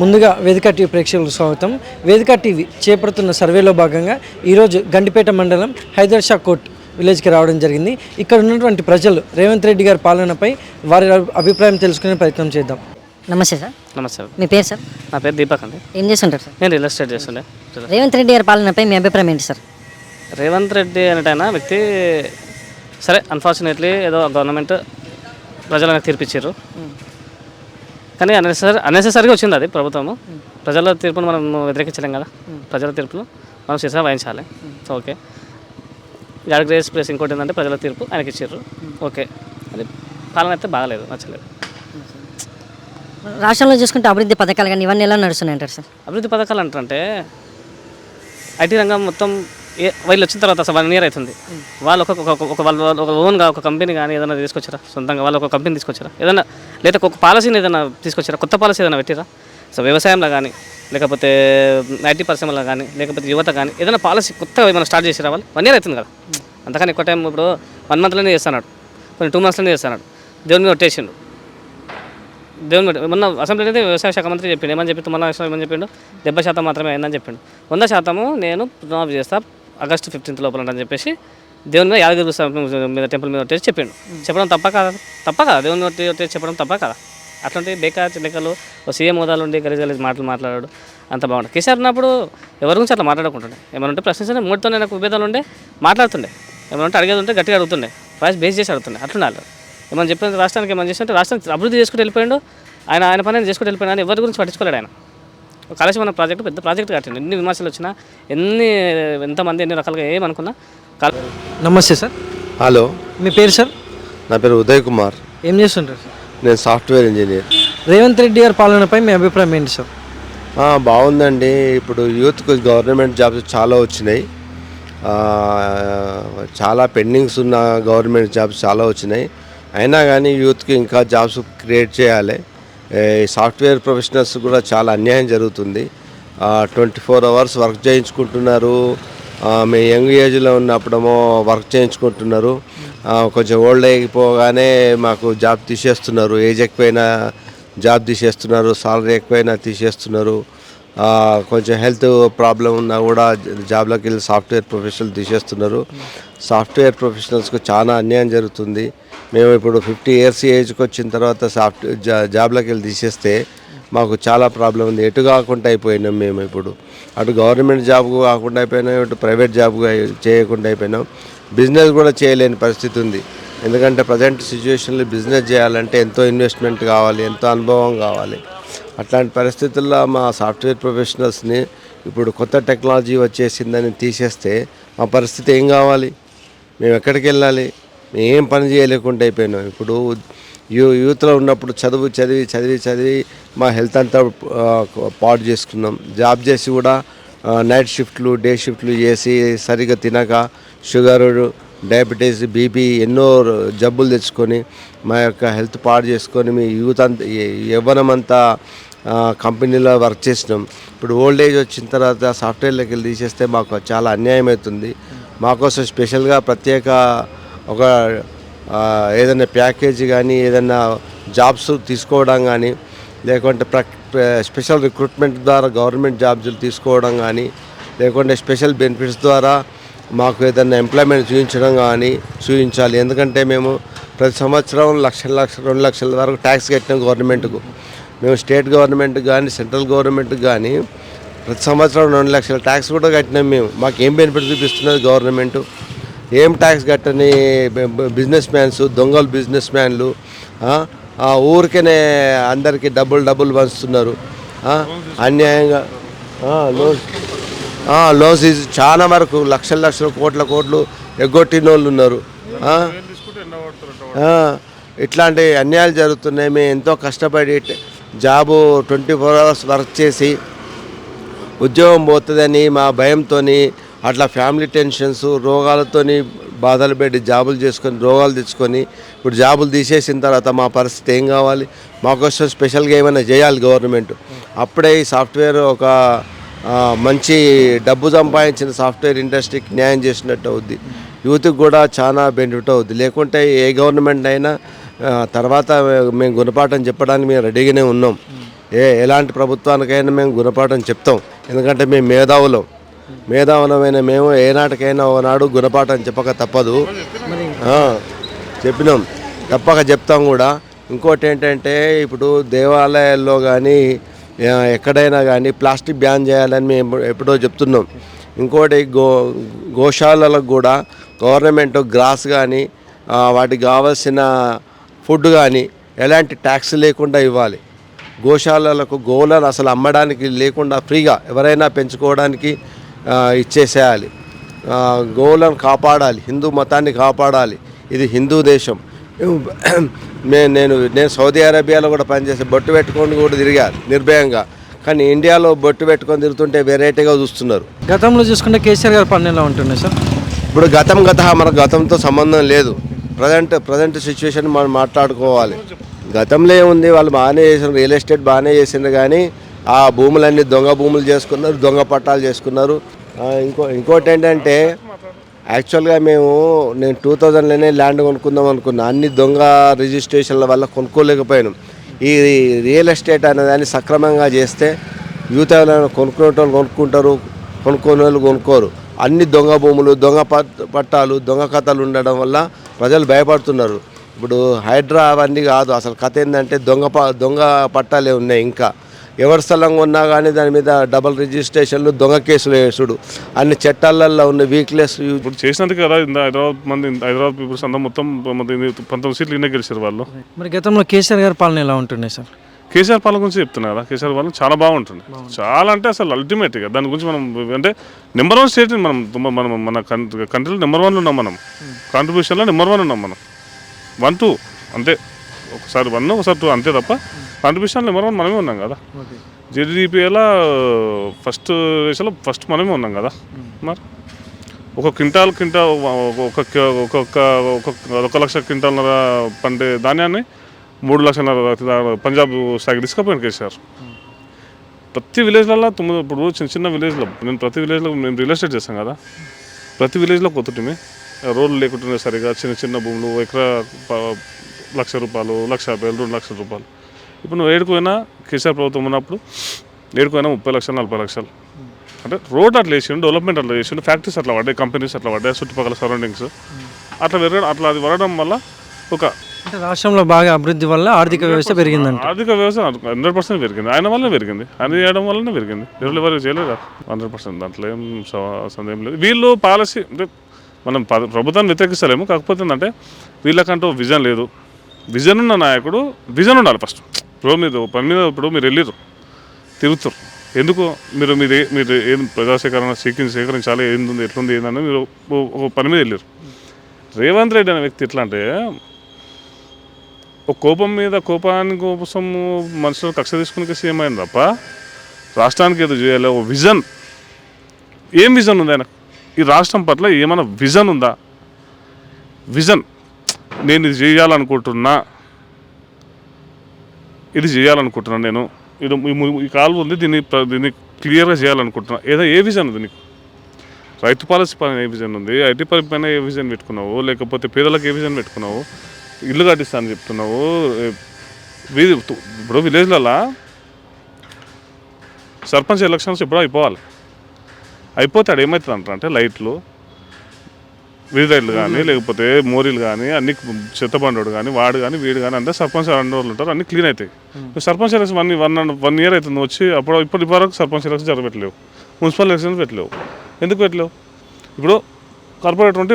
ముందుగా వేదిక టీవీ ప్రేక్షకులకు స్వాగతం. వేదిక టీవీ చేపడుతున్న సర్వేలో భాగంగా ఈరోజు గండిపేట మండలం హైదర్షా కోట్ విలేజ్కి రావడం జరిగింది. ఇక్కడ ఉన్నటువంటి ప్రజలు రేవంత్ రెడ్డి గారి పాలనపై వారి అభిప్రాయం తెలుసుకునే ప్రయత్నం చేద్దాం. నమస్తే సార్. నమస్తే సార్. మీ పేరు సార్? నా పేరు దీపక్ అండి. ఏం చేస్తుంటారు సార్? నేను రియల్ ఎస్టేట్ చేస్తుండే. రేవంత్ రెడ్డి గారి పాలనపై మీ అభిప్రాయం ఏంటి సార్? రేవంత్ రెడ్డి అనేటైనా వ్యక్తి సరే అన్ఫార్చునేట్లీ ఏదో గవర్నమెంట్ ప్రజలకు తీర్పిచ్చారు, కానీ అన్నెసెసరీగా వచ్చింది అది ప్రభుత్వము. ప్రజల తీర్పును మనం వ్యతిరేకించలేం కదా, ప్రజల తీర్పును మనం శిరసా వహించాలి. So okay, God grace plus ఇంకోటి ఏంటంటే ప్రజల తీర్పు ఆయనకి ఇచ్చారు. ఓకే, అది పాలన అయితే బాగాలేదు, నచ్చలేదు. రాష్ట్రంలో చూసుకుంటే అభివృద్ధి పథకాలు కానీ ఇవన్నీ ఎలా నడుస్తున్నాయి అంటారు సార్? అభివృద్ధి పథకాలు అంటారంటే ఐటీ రంగం మొత్తం వీళ్ళు వచ్చిన తర్వాత అసలు 1 year అవుతుంది. వాళ్ళు ఒక ఓన్గా ఒక కంపెనీ కానీ ఏదైనా తీసుకొచ్చారా, సొంతంగా వాళ్ళు ఒక కంపెనీ తీసుకొచ్చారా, ఏదైనా లేదా ఒక పాలసీని ఏదైనా తీసుకొచ్చారా, కొత్త పాలసీ ఏదైనా పెట్టిరా? సో వ్యవసాయంలో కానీ లేకపోతే ఐటీ పరిశ్రమలో కానీ లేకపోతే యువత కానీ ఏదైనా పాలసీ కొత్తగా ఏమైనా స్టార్ట్ చేసి రావాలి. 1 year అవుతుంది కదా, అంతకని ఎక్కువ టైం ఇప్పుడు 1 monthలోనే చేస్తున్నాడు, కొన్ని 2 monthsలోనే చేస్తున్నాడు. దేవుని మీద కొట్టేసిండు. మొన్న అసెంబ్లీ అయితే వ్యవసాయ శాఖ మంత్రి చెప్పిండు, ఏమని చెప్పిండు, మొన్న ఏమని చెప్పిండు, 70% మాత్రమే అయిందని చెప్పిండు. 100% నేను రుణమాఫీ చేస్తా August 15th లోపల అని చెప్పేసి దేవుని మీద యాదగిరి మీద టెంపుల్ మీద వచ్చేసి చెప్పిండు. చెప్పడం తప్ప కదా దేవుని వచ్చేసి చెప్పడం తప్ప కదా? అట్లాంటి బేకార్ లెక్కలు సీఎం హోదాలు ఉండి గలీజ్ మాట్లాడాడు, అంత బాగుంటుంది. కేసీఆర్ ఉన్నప్పుడు ఎవరి గురించి అట్లా మాట్లాడుకుంటుండే, ఏమైనా ఉంటే ప్రశ్నించండి, మూడుతోనే నాకు విభేదాలు ఉండే మాట్లాడుతుండే, ఏమైనా ఉంటే అడిగేది ఉంటే గట్టిగా అడుగుతుండే, వాయిస్ బేస్ చేసి అడుగుతుండే. అట్లుండాలి. ఏమైనా చెప్పిన రాష్ట్రానికి ఏమైనా చేస్తుంటే రాష్ట్రానికి అభివృద్ధి చేసుకుంటూ వెళ్ళిపోయాడు, ఆయన పని చేసుకుంటూ వెళ్ళిపోయాడు, అని ఎవరి గురించి పట్టించుకోలేడు. ఆయన కాళేశ్వరం ప్రాజెక్టు పెద్ద ప్రాజెక్టు కట్టిండు, ఎన్ని విమర్శలు వచ్చినా ఎంతమంది ఎన్ని రకాలుగా ఏమనుకున్నా. నమస్తే సార్. హలో, మీ పేరు సార్? నా పేరు ఉదయ్ కుమార్. ఏం చేస్తుంటారు సార్? నేను సాఫ్ట్వేర్ ఇంజనీర్. రేవంత్ రెడ్డి గారి పాలనపై మీ అభిప్రాయం ఏంటి సార్? బాగుందండి. ఇప్పుడు యూత్కు గవర్నమెంట్ జాబ్స్ చాలా వచ్చినాయి, చాలా పెండింగ్స్ ఉన్న గవర్నమెంట్ జాబ్స్ చాలా వచ్చినాయి. అయినా కానీ యూత్కి ఇంకా జాబ్స్ క్రియేట్ చేయాలి. సాఫ్ట్వేర్ ప్రొఫెషనల్స్ కూడా చాలా అన్యాయం జరుగుతుంది. 24 hours వర్క్ చేయించుకుంటున్నారు. మీ యంగ్ ఏజ్లో ఉన్నప్పుడేమో వర్క్ చేయించుకుంటున్నారు, కొంచెం ఓల్డ్ అయిపోగానే మాకు జాబ్ తీసేస్తున్నారు, ఏజ్ ఎక్కువైనా జాబ్ తీసేస్తున్నారు, సాలరీ ఎక్కువైనా తీసేస్తున్నారు. కొంచెం హెల్త్ ప్రాబ్లం ఉన్నా కూడా జాబ్లోకి వెళ్ళి సాఫ్ట్వేర్ ప్రొఫెషనల్ తీసేస్తున్నారు. సాఫ్ట్వేర్ ప్రొఫెషనల్స్కు చాలా అన్యాయం జరుగుతుంది. మేము ఇప్పుడు 50 years ఏజ్కి వచ్చిన తర్వాత జాబ్లోకి వెళ్ళి తీసేస్తే మాకు చాలా ప్రాబ్లం ఉంది. ఎటు కాకుండా అయిపోయినాం మేము. ఇప్పుడు అటు గవర్నమెంట్ జాబ్ కాకుండా అయిపోయినాం, ఇటు ప్రైవేట్ జాబ్ చేయకుండా అయిపోయినాం. బిజినెస్ కూడా చేయలేని పరిస్థితి ఉంది. ఎందుకంటే ప్రజెంట్ సిచ్యువేషన్లో బిజినెస్ చేయాలంటే ఎంతో ఇన్వెస్ట్మెంట్ కావాలి, ఎంతో అనుభవం కావాలి. అట్లాంటి పరిస్థితుల్లో మా సాఫ్ట్వేర్ ప్రొఫెషనల్స్ని ఇప్పుడు కొత్త టెక్నాలజీ వచ్చేసిందని తీసేస్తే మా పరిస్థితి ఏం కావాలి? మేము ఎక్కడికి వెళ్ళాలి? మేము ఏం పని చేయలేకుండా అయిపోయినాం. ఇప్పుడు యూత్లో ఉన్నప్పుడు చదివి మా హెల్త్ అంతా పాడు చేసుకున్నాం. జాబ్ చేసి కూడా నైట్ షిఫ్ట్లు, డే షిఫ్ట్లు చేసి సరిగ్గా తినక షుగర్, డయాబెటీస్, బీపీ ఎన్నో జబ్బులు తెచ్చుకొని మా యొక్క హెల్త్ పాడు చేసుకొని మీ యూత్ అంతా యవ్వనమంతా కంపెనీలో వర్క్ చేసినాం. ఇప్పుడు ఓల్డ్ ఏజ్ వచ్చిన తర్వాత సాఫ్ట్వేర్లోకి వెళ్ళి తీసేస్తే మాకు చాలా అన్యాయం అవుతుంది. మాకోసం స్పెషల్గా ప్రత్యేక ఒక ఏదైనా ప్యాకేజీ కానీ ఏదైనా జాబ్స్ తీసుకోవడం కానీ లేకుంటే స్పెషల్ రిక్రూట్మెంట్ ద్వారా గవర్నమెంట్ జాబ్స్ తీసుకోవడం కానీ లేకుంటే స్పెషల్ బెనిఫిట్స్ ద్వారా మాకు ఏదైనా ఎంప్లాయ్మెంట్ చూపించాలి. ఎందుకంటే మేము ప్రతి సంవత్సరం 1,00,000 2 లక్షల వరకు ట్యాక్స్ కట్టినాం గవర్నమెంట్కు. మేము స్టేట్ గవర్నమెంట్కి కానీ సెంట్రల్ గవర్నమెంట్కి కానీ ప్రతి సంవత్సరం 2 లక్షల ట్యాక్స్ కూడా కట్టినాం మేము. మాకు ఏం బెనిఫిట్ చూపిస్తున్నది గవర్నమెంట్? ఏం ట్యాక్స్ కట్టని బిజినెస్ మ్యాన్స్, దొంగలు బిజినెస్ మ్యాన్లు ఊరికనే అందరికీ డబ్బులు పంచుతున్నారు అన్యాయంగా. లోన్స్ చాలా వరకు లక్షల కోట్లు ఎగ్గొట్టిన వాళ్ళు ఉన్నారు. ఇట్లాంటి అన్యాయాలు జరుగుతున్నాయి. మేము ఎంతో కష్టపడి జాబు 24 hours వర్క్ చేసి ఉద్యోగం పోతుందని మా భయంతో అట్లా ఫ్యామిలీ టెన్షన్స్, రోగాలతోని బాధలు పెట్టి జాబులు చేసుకొని రోగాలు తెచ్చుకొని ఇప్పుడు జాబులు తీసేసిన తర్వాత మా పరిస్థితి ఏం కావాలి? మాకోసం స్పెషల్గా ఏమైనా చేయాలి గవర్నమెంట్. అప్పుడే ఈ సాఫ్ట్వేర్ ఒక మంచి డబ్బు సంపాదించిన సాఫ్ట్వేర్ ఇండస్ట్రీకి న్యాయం చేసినట్టు అవుద్ది, యూత్కి కూడా చాలా బెనిఫిట్ అవుద్ది. లేకుంటే ఏ గవర్నమెంట్ అయినా తర్వాత మేము గుణపాఠం చెప్పడానికి మేము రెడీగానే ఉన్నాం. ఎలాంటి ప్రభుత్వానికైనా మేము గుణపాఠం చెప్తాం. ఎందుకంటే మేము మేధావులమైన మేము ఏనాటికైనా ఒకనాడు గుణపాఠం చెప్పక తప్పదు. చెప్పినాం, తప్పక చెప్తాం కూడా. ఇంకోటి ఏంటంటే ఇప్పుడు దేవాలయాల్లో కానీ ఎక్కడైనా కానీ ప్లాస్టిక్ బ్యాన్ చేయాలని మేము ఎప్పుడో చెప్తున్నాం. ఇంకోటి గోశాలలకు కూడా గవర్నమెంట్ గ్రాస్ కానీ వాటికి కావాల్సిన ఫుడ్ కానీ ఎలాంటి ట్యాక్స్ లేకుండా ఇవ్వాలి. గోశాలలకు గోవులను అసలు అమ్మడానికి లేకుండా ఫ్రీగా ఎవరైనా పెంచుకోవడానికి ఇచ్చేసేయాలి. గోవులను కాపాడాలి, హిందూ మతాన్ని కాపాడాలి. ఇది హిందూ దేశం. నేను సౌదీ అరేబియాలో కూడా పనిచేసి బొట్టు పెట్టుకొని కూడా తిరిగాను నిర్భయంగా. కానీ ఇండియాలో బొట్టు పెట్టుకొని తిరుగుతుంటే వెరైటీగా చూస్తున్నారు. గతంలో చూసుకుంటే కేసీఆర్ గారి పని ఎలా ఉంటుండే సార్? ఇప్పుడు మన గతంతో సంబంధం లేదు. ప్రజెంట్ సిచ్యువేషన్ మనం మాట్లాడుకోవాలి. గతంలో ఏముంది, వాళ్ళు బాగానే చేసినారు, రియల్ ఎస్టేట్ బాగానే చేసిండ్రు. కానీ ఆ భూములన్నీ దొంగ భూములు చేసుకున్నారు, దొంగ పట్టాలు చేసుకున్నారు. ఇంకోటి ఏంటంటే యాక్చువల్గా నేను 2000లోనే ల్యాండ్ కొనుక్కుందాం అనుకున్నా. అన్ని దొంగ రిజిస్ట్రేషన్ల వల్ల కొనుక్కోలేకపోయాను. ఈ రియల్ ఎస్టేట్ అనేదాన్ని సక్రమంగా చేస్తే యూత్ ఎవరైనా కొనుక్కునేటోళ్ళు కొనుక్కుంటారు, కొనుక్కోని వాళ్ళు కొనుక్కోరు. అన్ని దొంగ భూములు, దొంగ పట్టాలు, దొంగ కథలు ఉండడం వల్ల ప్రజలు భయపడుతున్నారు. ఇప్పుడు హైడ్రా అవన్నీ కాదు, అసలు కథ ఏంటంటే దొంగ పట్టాలే ఉన్నాయి. ఇంకా ఎవరి స్థలంగా ఉన్నా కానీ దాని మీద డబుల్ రిజిస్ట్రేషన్లు, దొంగ కేసులు వేసుడు, అన్ని చట్టాలలో ఉన్న వీక్నెస్. ఇప్పుడు చేసినందుకు కదా హైదరాబాద్ పీపుల్స్ అంతా మొత్తం 19 సీట్లు ఇన్నే గెలిచారు వాళ్ళు. మరి గతంలో కేసీఆర్ గారి పాలన ఎలా ఉంటుండే సార్? కేసీఆర్ పాలన గురించి చెప్తున్నా కదా, కేసీఆర్ పాలన చాలా బాగుంటుంది. చాలా అంటే అసలు అల్టిమేట్గా దాని గురించి మనం అంటే నెంబర్ 1 స్టేట్ మనం మన కంట్రీలో నెంబర్ 1 ఉన్నాం. మనం కాంట్రిబ్యూషన్లో నెంబర్ 1 ఉన్నాం. మనం 1, 2 అంతే, ఒకసారి 1 ఒకసారి 2 అంతే తప్ప కాంట్రిబ్యూషన్ నెంబర్ 1 మనమే ఉన్నాం కదా. జీడీపీలో ఫస్ట్ మనమే ఉన్నాం కదా. మరి ఒక క్వింటాల్ 1,00,000 క్వింటాల్నర పండే ధాన్యాన్ని 3,00,000 పంజాబ్ స్థాయికి తీసుకుపోయాను కేసీఆర్. ప్రతి విలేజ్లలో ఇప్పుడు చిన్న విలేజ్లో నేను ప్రతి విలేజ్లో మేము రియల్ ఎస్టేట్ చేస్తాం కదా. ప్రతి విలేజ్లో కొత్తటిమి రోడ్లు లేకుంటున్నాయి సరిగా. చిన్న భూములు ఎకరా ₹1,00,000, ₹1,50,000, ₹2,00,000. ఇప్పుడు నువ్వు ఏడుకోయినా కేసీఆర్ ప్రభుత్వం ఉన్నప్పుడు ఏడుకోయినా 30 లక్షలు 40 లక్షలు. అంటే రోడ్ అట్లా వేసిండు, డెవలప్మెంట్ అట్లా చేసిండు, ఫ్యాక్టరీస్ అట్లా పడ్డాయి, కంపెనీస్ అట్లా పడ్డాయి, చుట్టుపక్కల సరౌండింగ్స్ అట్లా అది పడడం వల్ల అంటే రాష్ట్రంలో బాగా అభివృద్ధి వల్ల ఆర్థిక వ్యవస్థ పెరిగిందంట. ఆర్థిక వ్యవస్థ 100% పెరిగింది. ఆయన వల్లనే పెరిగింది, ఆయన చేయడం వల్లనే పెరిగింది. ఎవరు చేయలేదు 100%. దాంట్లో ఏం సందేహం లేదు. వీళ్ళు పాలసీ అంటే మనం ప్రభుత్వాన్ని వ్యతిరేకిస్తలేము. కాకపోతే ఏంటంటే వీళ్ళకంటూ విజన్ లేదు. విజన్ ఉన్న నాయకుడు విజన్ ఉండాలి ఫస్ట్. ఇప్పుడు పని మీద ఇప్పుడు మీరు వెళ్ళిరు తిరుగుతారు, ఎందుకు మీరు ఏం ప్రజాసేకరణ సేకరించాలి, ఏంది ఎట్లుంది ఏందని మీరు ఒక పని మీద వెళ్ళారు. రేవంత్ రెడ్డి అనే వ్యక్తి ఎట్లా అంటే ఒక కోపాని కోసం మనుషులు కక్ష తీసుకునే సీఎం అయిన తప్ప రాష్ట్రానికి ఏదో చేయాలి ఒక విజన్. ఏం విజన్ ఉంది ఆయన? ఈ రాష్ట్రం పట్ల ఏమైనా విజన్ ఉందా? విజన్ నేను ఇది చేయాలనుకుంటున్నా, నేను ఈ కాలువ ఉంది, దీన్ని క్లియర్గా చేయాలనుకుంటున్నా. ఏ విజన్ ఉంది నీకు? రైతు పాలసీ పైన ఏ విజన్ ఉంది? ఐటీ పైన ఏ విజన్ పెట్టుకున్నావు? లేకపోతే పేదలకు ఏ విజన్ పెట్టుకున్నావు? ఇల్లు కట్టిస్తానని చెప్తున్నావు. ఇప్పుడు విలేజ్లలో సర్పంచ్ ఎలక్షన్స్ ఎప్పుడో అయిపోతే ఆడు ఏమవుతుంది అంటే లైట్లు, వీధి లైట్లు కానీ లేకపోతే మోరీలు కానీ అన్ని చెత్తబండోడు కానీ వాడు కానీ వీడు కానీ అంటే సర్పంచ్ 2 రోజులు ఉంటారు, అన్నీ క్లీన్ అవుతాయి. సర్పంచ్ ఎలక్షన్ 1 ఇయర్ అవుతుంది వచ్చి ఇప్పటి వరకు సర్పంచ్ ఎలక్షన్ జరగట్లేవు, మున్సిపల్ ఎలక్షన్స్ పెట్టలేవు. ఎందుకు పెట్టలేవు? ఇప్పుడు కార్పొరేటర్ ఉంటే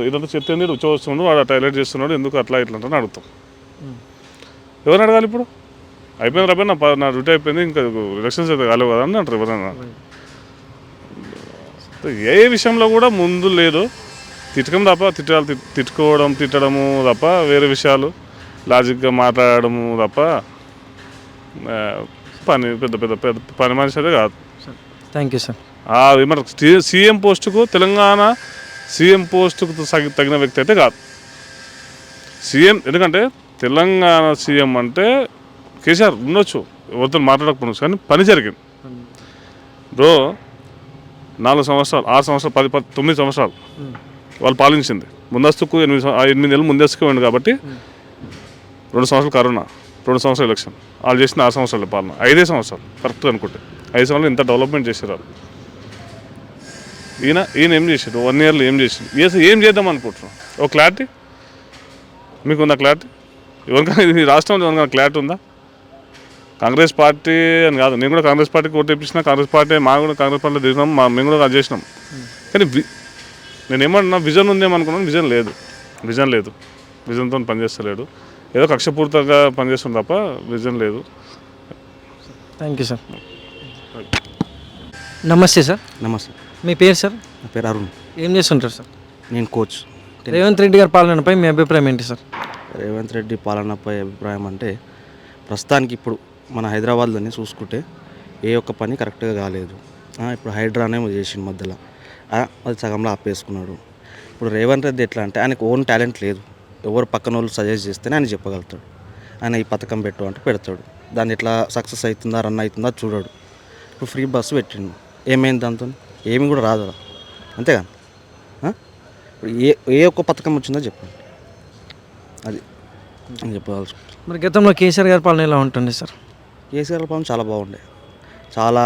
ఇదంతా చెత్త వస్తున్నాడు, వాడు టాయిలెట్ చేస్తున్నాడు, ఎందుకు అట్లా ఇట్లా అంటే అడుగుతాం. ఎవరు అడగాలి? ఇప్పుడు అయిపోయింది నా డ్యూటీ అయిపోయింది, ఇంకా ఎలక్షన్స్ అయితే కాలేవు కదా అని అంటారు ఎవరైనా. ఏ విషయంలో కూడా ముందు లేదు, తిట్టడం తప్ప తిట్టడము తప్ప వేరే విషయాలు లాజిక్గా మాట్లాడము తప్ప పెద్ద పని మనిషి అయితే కాదు. Thank you sir. మన సీఎం పోస్టుకు తెలంగాణ సీఎం పోస్టుకు తగిన వ్యక్తి అయితే కాదు సీఎం. ఎందుకంటే తెలంగాణ సీఎం అంటే కేసీఆర్ ఉండొచ్చు, ఎవరితో మాట్లాడకపోవచ్చు, కానీ పని జరిగింది. బ్రో 4 సంవత్సరాలు 6 సంవత్సరాలు 9 సంవత్సరాలు వాళ్ళు పాలించింది. ముందస్తుకు 8 నెలలు ముందస్తుకు పోయింది కాబట్టి 2 సంవత్సరాలు కరోనా, 2 సంవత్సరాలు ఎలక్షన్, వాళ్ళు చేసిన 6 సంవత్సరాల పాలన, 5 సంవత్సరాలు కరెక్ట్గా అనుకుంటే 5 సంవత్సరాలు ఇంత డెవలప్మెంట్ చేశారు. ఈయన ఏం చేసాడు 1 ఇయర్లో ఏం చేసిండు, ఏం చేద్దాం అనుకుంటున్నాం? ఒక క్లారిటీ మీకుందా? క్లారిటీ ఎవరికైనా ఈ రాష్ట్రంలో ఎవరికైనా క్లారిటీ ఉందా? కాంగ్రెస్ పార్టీ అని కాదు, నేను కూడా కాంగ్రెస్ పార్టీకి ఓటు తెప్పించిన, కాంగ్రెస్ పార్టీ మా కూడా కాంగ్రెస్ పార్టీలో దిగినాం, మేము కూడా అది చేసినాం. కానీ నేను ఏమన్నా విజన్ ఉందేమనుకున్నాను, విజన్ లేదు, విజన్తో పనిచేస్తలేడు, ఏదో కక్షపూర్తంగా పనిచేస్తుంది తప్ప విజన్ లేదు. Thank you sir. నమస్తే సార్. నమస్తే, మీ పేరు సార్? నా పేరు అరుణ్, ఏం చేస్తుంటారు సార్? నేను కోచ్. రేవంత్ రెడ్డి గారి పాలనపై మీ అభిప్రాయం ఏంటి సార్? రేవంత్ రెడ్డి పాలనపై అభిప్రాయం అంటే ప్రస్తుతానికి ఇప్పుడు మన హైదరాబాద్లోనే చూసుకుంటే ఏ ఒక్క పని కరెక్ట్గా కాలేదు. ఇప్పుడు హైడ్రానే చేసిండు మధ్యలో, అది సగంలో ఆపేసుకున్నాడు. ఇప్పుడు రేవంత్ రెడ్డి ఎట్లా అంటే ఆయనకు ఓన్ టాలెంట్ లేదు, ఎవరు పక్కన వాళ్ళు సజెస్ట్ చేస్తేనే ఆయన చెప్పగలుగుతాడు. ఆయన ఈ పథకం పెట్టు అంటే పెడతాడు, దాన్ని ఎట్లా సక్సెస్ అవుతుందా రన్ అవుతుందా చూడడు. ఇప్పుడు ఫ్రీ బస్సు పెట్టిండు, ఏమైంది దాంతో? ఏమి కూడా రాదు, అంతేగా. ఇప్పుడు ఏ ఒక్క పథకం వచ్చిందో చెప్పండి, అది అని చెప్పగలుగుతాం. మరి గతంలో కేసీఆర్ గారి పాలన ఎలా ఉంటుంది సార్? కేసీఆర్ పాలన చాలా బాగుండే, చాలా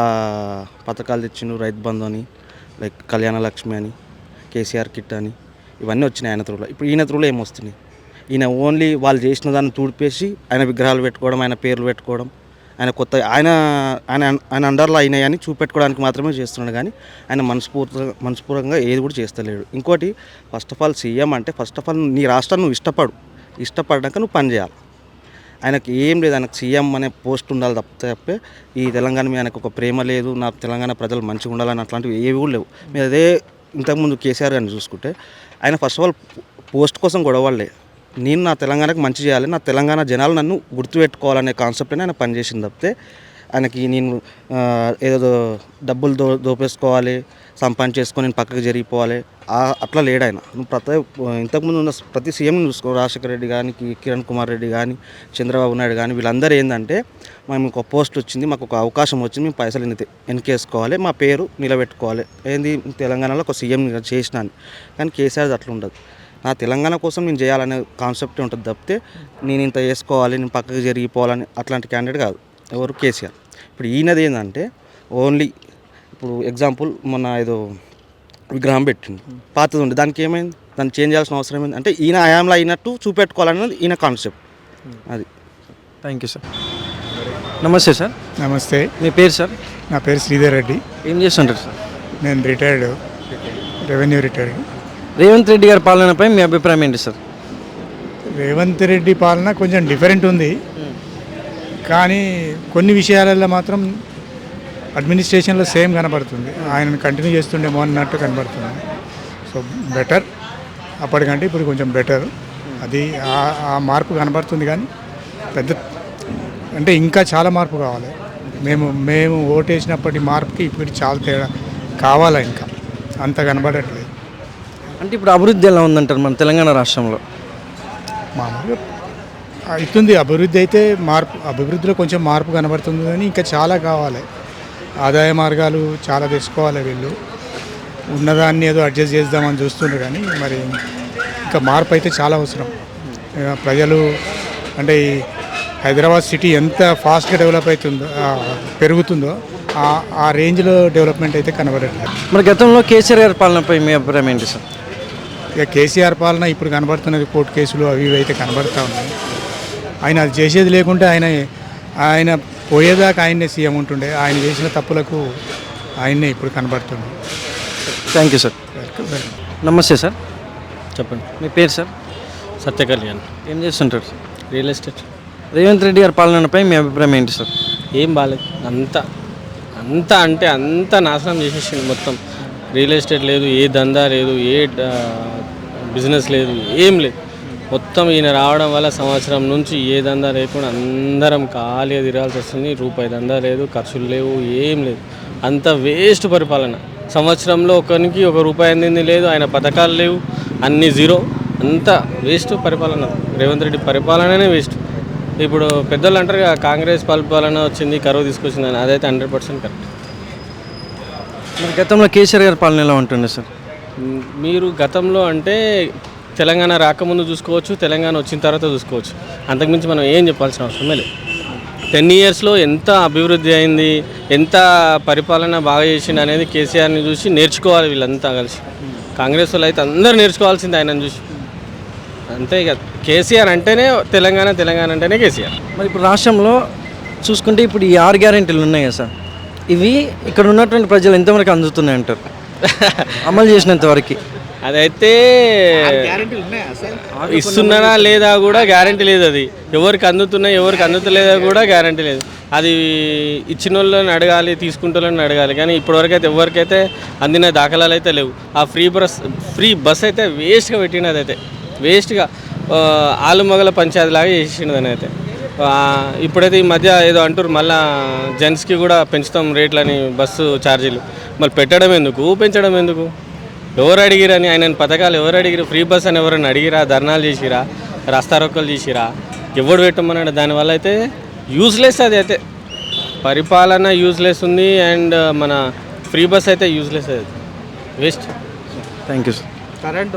పథకాలు తెచ్చిండు, రైతు బంధు అని, లైక్ కళ్యాణ లక్ష్మి అని, కేసీఆర్ కిట్ అని, ఇవన్నీ వచ్చినాయి ఆయన త్రూలో. ఇప్పుడు ఈయన త్రూలో ఏమొస్తున్నాయి? ఈయన ఓన్లీ వాళ్ళు చేసిన దాన్ని తుడిపేసి ఆయన విగ్రహాలు పెట్టుకోవడం, ఆయన పేర్లు పెట్టుకోవడం, ఆయన కొత్త ఆయన ఆయన ఆయన అండర్లో అయినాయని చూపెట్టుకోవడానికి మాత్రమే చేస్తున్నాడు. కానీ ఆయన మనస్ఫూర్తిగా ఏది కూడా చేస్తలేడు. ఇంకోటి, ఫస్ట్ ఆఫ్ ఆల్ సీఎం అంటే ఫస్ట్ ఆఫ్ ఆల్ నీ రాష్ట్రాన్ని నువ్వు ఇష్టపడ్డాక నువ్వు పని చేయాలి. ఆయనకి ఏం లేదు, ఆయనకు సీఎం అనే పోస్ట్ ఉండాలి తప్పే ఈ తెలంగాణ మీద ఆయనకు ఒక ప్రేమ లేదు, నా తెలంగాణ ప్రజలు మంచిగా ఉండాలని అట్లాంటివి ఏవి కూడా లేవు. మీరు అదే ఇంతకుముందు కేసీఆర్ గారిని చూసుకుంటే ఆయన ఫస్ట్ ఆఫ్ ఆల్ పోస్ట్ కోసం గొడవలే, నేను నా తెలంగాణకు మంచి చేయాలి, నా తెలంగాణ జనాలు నన్ను గుర్తుపెట్టుకోవాలనే కాన్సెప్ట్ని ఆయన పనిచేసింది తప్పితే ఆయనకి నేను ఏదో డబ్బులు దోపేసుకోవాలి, సంపాదించేసుకొని నేను పక్కకు జరిగిపోవాలి అట్లా లేడు ఆయన. నువ్వు ఇంతకుముందు ఉన్న ప్రతి సీఎంని చూసుకో, రాజశేఖర రెడ్డి కానీ, కిరణ్ కుమార్ రెడ్డి కానీ, చంద్రబాబు నాయుడు కానీ, వీళ్ళందరూ ఏంటంటే మేము ఒక పోస్ట్ వచ్చింది, మాకు ఒక అవకాశం వచ్చింది, మేము పైసలు వెనకేసుకోవాలి, మా పేరు నిలబెట్టుకోవాలి, ఏంది తెలంగాణలో ఒక సీఎం చేసినాను. కానీ కేసీఆర్ అట్లా ఉండదు, నా తెలంగాణ కోసం నేను చేయాలనే కాన్సెప్టే ఉంటుంది తప్పితే నేను ఇంత వేసుకోవాలి, నేను పక్కకు జరిగిపోవాలని అట్లాంటి క్యాండిడేట్ కాదు ఎవరు కేసీఆర్. ఇప్పుడు ఈయనది ఏంటంటే ఓన్లీ ఇప్పుడు ఎగ్జాంపుల్ మొన్న ఏదో విగ్రహం పెట్టింది, పాతది ఉండే, దానికి ఏమైంది, దాన్ని చేంజ్ చేయాల్సిన అవసరం ఏంది అంటే ఈయన ఆయాంలో అయినట్టు చూపెట్టుకోవాలనేది ఈయన కాన్సెప్ట్. అది. Thank you sir. నమస్తే సార్. నమస్తే, మీ పేరు సార్? నా పేరు శ్రీధర్ రెడ్డి, ఏం చేస్తుంటారు సార్? నేను retired, revenue retired. Revanth Reddy గారి పాలనపై మీ అభిప్రాయం ఏంటి సార్? రేవంత్ రెడ్డి పాలన కొంచెం డిఫరెంట్ ఉంది, కానీ కొన్ని విషయాలలో మాత్రం అడ్మినిస్ట్రేషన్లో సేమ్ కనబడుతుంది, ఆయనను కంటిన్యూ చేస్తుండేమో అన్నట్టు కనబడుతుంది. సో బెటర్, అప్పటికంటే ఇప్పుడు కొంచెం బెటర్, అది ఆ మార్పు కనబడుతుంది. కానీ పెద్ద అంటే ఇంకా చాలా మార్పు కావాలి. మేము ఓటేసినప్పటి మార్పుకి ఇప్పుడు చాలా తేడా కావాలా, ఇంకా అంత కనబడట్లేదు. అంటే ఇప్పుడు అభివృద్ధి ఎలా ఉందంటారు మన తెలంగాణ రాష్ట్రంలో? మామూలుగా అవుతుంది అభివృద్ధి, అయితే అభివృద్ధిలో కొంచెం మార్పు కనబడుతుంది, కానీ ఇంకా చాలా కావాలి. ఆదాయ మార్గాలు చాలా తెచ్చుకోవాలి, వీళ్ళు ఉన్నదాన్ని ఏదో అడ్జస్ట్ చేద్దామని చూస్తుండ్రు, కానీ మరి ఇంకా మార్పు అయితే చాలా అవసరం. ప్రజలు అంటే ఈ హైదరాబాద్ సిటీ ఎంత ఫాస్ట్గా డెవలప్ అవుతుందో పెరుగుతుందో ఆ రేంజ్లో డెవలప్మెంట్ అయితే కనబడట్లేదు. మరి గతంలో కేసీఆర్ గారి పాలనపై మీ అభిప్రాయం ఏంటి సార్? ఇక కేసీఆర్ పాలన ఇప్పుడు కనబడుతున్నది, కోర్టు కేసులు అవి ఇవి అయితే కనబడుతూ ఉన్నాయి. ఆయన అది చేసేది లేకుంటే ఆయన పోయేదాకా ఆయన్నే సీఎం ఉంటుండే, ఆయన చేసిన తప్పులకు ఆయన్నే ఇప్పుడు కనబడుతుంది. Thank you sir. నమస్తే సార్. చెప్పండి. మీ పేరు సార్? సత్యకళ్యాణ్, ఏం చేస్తుంటారు sir? Real estate. Revanth Reddy గారి పాలనపై మీ అభిప్రాయం ఏంటి సార్? ఏం బాగాలేదు, అంత నాశనం చేసేసింది మొత్తం. రియల్ ఎస్టేట్ లేదు, ఏ దందా లేదు, ఏ బిజినెస్ లేదు, ఏం లేదు. మొత్తం ఈయన రావడం వల్ల సంవత్సరం నుంచి ఏ దందా లేకుండా అందరం ఖాళీగా తిరగాల్సి వస్తుంది. రూపాయి దందా లేదు, ఖర్చులు లేవు, ఏం లేదు. అంత వేస్ట్ పరిపాలన. సంవత్సరంలో ఒకరికి ₹1 అందింది లేదు, ఆయన పథకాలు లేవు, అన్నీ జీరో. అంత వేస్ట్ పరిపాలన, రేవంత్ రెడ్డి పరిపాలననే వేస్ట్. ఇప్పుడు పెద్దలు అంటారు కాంగ్రెస్ పరిపాలన వచ్చింది, కరువు తీసుకొచ్చిందని, అదైతే 100% కరెక్ట్. మరి గతంలో కేసీఆర్ గారి పాలన ఎలా ఉంటుండే సార్? మీరు గతంలో అంటే తెలంగాణ రాకముందు చూసుకోవచ్చు, తెలంగాణ వచ్చిన తర్వాత చూసుకోవచ్చు. అంతకుమించి మనం ఏం చెప్పాల్సిన అవసరమే లేదు. 10 ఇయర్స్లో ఎంత అభివృద్ధి అయింది, ఎంత పరిపాలన బాగా చేసిండు అనేది కేసీఆర్ని చూసి నేర్చుకోవాలి వీళ్ళంతా కలిసి. కాంగ్రెస్ వాళ్ళు అయితే అందరూ నేర్చుకోవాల్సింది ఆయనను చూసి. అంతే ఇక కేసీఆర్ అంటేనే తెలంగాణ, తెలంగాణ అంటేనే కేసీఆర్. మరి ఇప్పుడు రాష్ట్రంలో చూసుకుంటే ఇప్పుడు ఈ 6 గ్యారెంటీలు ఉన్నాయి కదా సార్, ఇవి ఇక్కడ ఉన్నటువంటి ప్రజలు ఎంతవరకు అందుతున్నాయి అంటారు అమలు చేసినంత వరకు? అదైతే ఇస్తున్నారా లేదా కూడా గ్యారంటీ లేదు. అది ఎవరికి అందుతున్నాయి ఎవరికి అందుతలేదా కూడా గ్యారంటీ లేదు. అది ఇచ్చిన వాళ్ళని అడగాలి, తీసుకుంటే వాళ్ళని అడగాలి. కానీ ఇప్పటివరకు అయితే ఎవరికైతే అందిన దాఖలాలు అయితే లేవు. ఆ ఫ్రీ బస్ అయితే వేస్ట్గా పెట్టినది, అయితే వేస్ట్గా ఆలుమగల పంచాయతీ లాగా చేసిండదని అయితే. ఇప్పుడైతే ఈ మధ్య ఏదో అంటారు మళ్ళీ జెంట్స్కి కూడా పెంచుతాం రేట్లని బస్సు ఛార్జీలు. మళ్ళీ పెట్టడం ఎందుకు, పెంచడం ఎందుకు? ఎవరు అడిగిరని ఆయన పథకాలు ఎవరు అడిగిరు? ఫ్రీ బస్ అని ఎవరైనా అడిగిరా? ధర్నాలు చేసిరా? రాస్తారోకలు చేసిరా? ఎవడు పెట్టమన్నాడు? దానివల్ల అయితే యూజ్లెస్. అది అయితే పరిపాలన యూజ్లెస్ ఉంది. అండ్ మన ఫ్రీ బస్ అయితే యూజ్లెస్, అది వేస్ట్. Thank you sir.